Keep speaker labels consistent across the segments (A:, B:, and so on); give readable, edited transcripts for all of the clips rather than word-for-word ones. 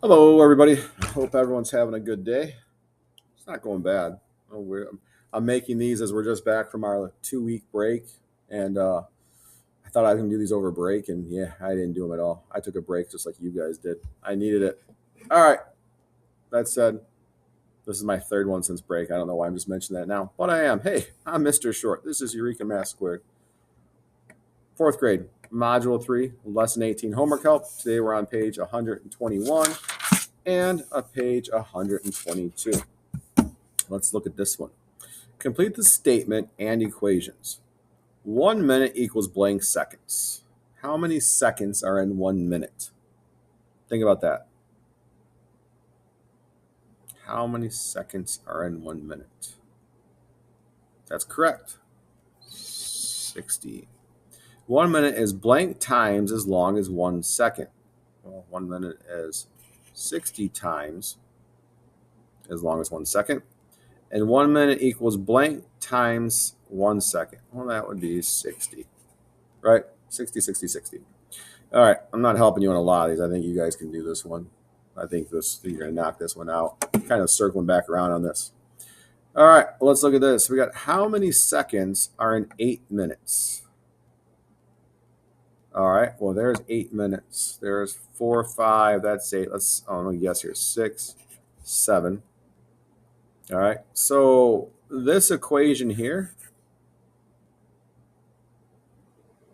A: Hello, everybody. Hope everyone's having a good day. It's not going bad. I'm making these as we're just back from our 2 week break, and I thought I was gonna do these over break, and yeah, I didn't do them at all. I took a break just like you guys did. I needed it. All right. That said, this is my third one since break. I don't know why I'm just mentioning that now, but I am. Hey, I'm Mr. Short. This is Eureka Math Squared, fourth grade, Module 3, Lesson 18, homework help. Today we're on page 121 and a page 122. Let's look at this one. Complete the statement and equations. 1 minute equals blank seconds. How many seconds are in 1 minute? Think about that. How many seconds are in 1 minute? That's correct. 60. 1 minute is blank times as long as 1 second. Well, 1 minute is 60 times as long as 1 second. And 1 minute equals blank times 1 second. Well, that would be 60, right? 60, 60, 60. All right, I'm not helping you on a lot of these. I think you guys can do this one. I think you're going to knock this one out. Kind of circling back around on this. All right, let's look at this. We got how many seconds are in 8 minutes? All right, well, there's 8 minutes. There's 4, 5, that's 8. I'm going to guess here, 6, 7. All right, so this equation here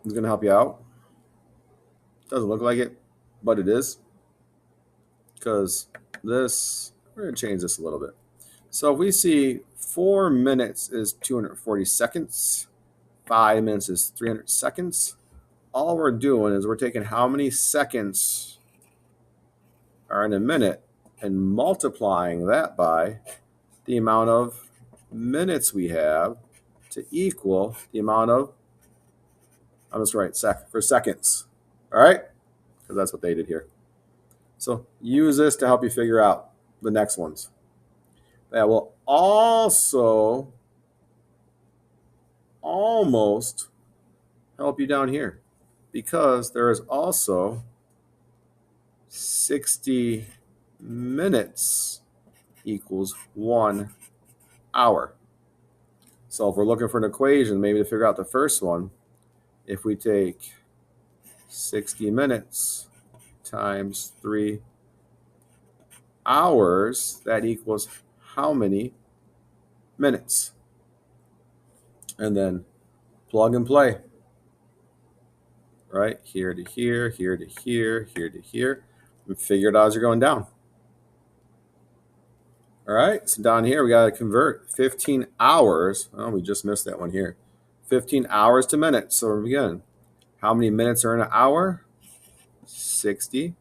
A: is going to help you out. Doesn't look like it, but it is. Because this, we're going to change this a little bit. So if we see 4 minutes is 240 seconds, 5 minutes is 300 seconds, all we're doing is we're taking how many seconds are in a minute and multiplying that by the amount of minutes we have to equal the amount of, I'm just right, for seconds. All right? Because that's what they did here. So use this to help you figure out the next ones. That will also almost help you down here because there is also 60 minutes equals 1 hour. So if we're looking for an equation, maybe to figure out the first one, if we take 60 minutes times 3 hours, that equals how many minutes? And then plug and play. Right? Here to here, here to here, here to here. And figure it out as you're going down. All right, so down here we got to convert 15 hours. Oh, we just missed that one here. 15 hours to minutes. So again, how many minutes are in an hour? 60. You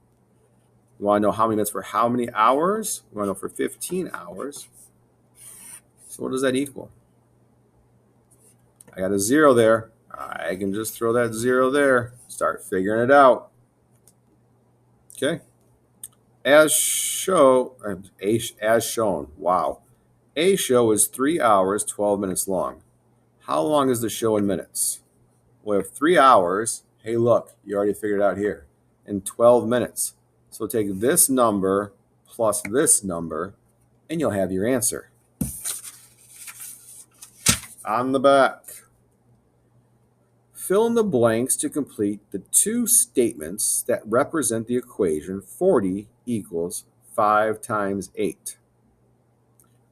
A: want to know how many minutes for how many hours? You want to know for 15 hours. So what does that equal? I got a 0 there. I can just throw that 0 there. Start figuring it out. Okay. As shown, wow. A show is 3 hours, 12 minutes long. How long is the show in minutes? We have 3 hours. Hey, look, you already figured it out here. In 12 minutes. So take this number plus this number, and you'll have your answer. On the back. Fill in the blanks to complete the 2 statements that represent the equation 40 equals 5 times 8.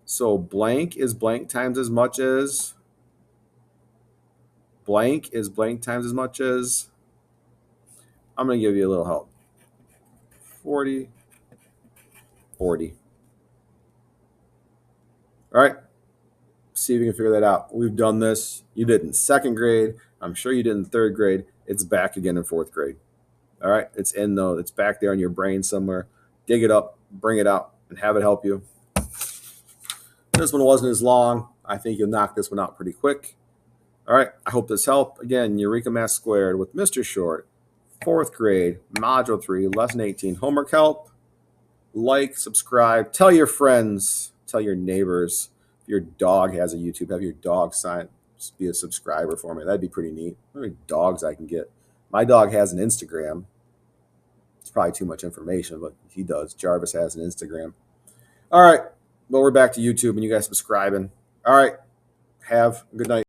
A: So blank is blank times as much as, blank is blank times as much as, I'm going to give you a little help. 40, 40. All right. See if you can figure that out. We've done this. You did in 2nd grade. I'm sure you did in 3rd grade. It's back again in 4th grade. All right. It's it's back there in your brain somewhere. Dig it up, bring it out, and have it help you. This one wasn't as long. I think you'll knock this one out pretty quick. All right. I hope this helped. Again, Eureka Math Squared with Mr. Short, 4th grade, Module 3, Lesson 18, homework help. Like, subscribe, tell your friends, tell your neighbors. If your dog has a YouTube, have your dog be a subscriber for me. That'd be pretty neat. How many dogs I can get? My dog has an Instagram. It's probably too much information, but he does. Jarvis has an Instagram. All right. Well, we're back to YouTube and you guys subscribing. All right. Have a good night.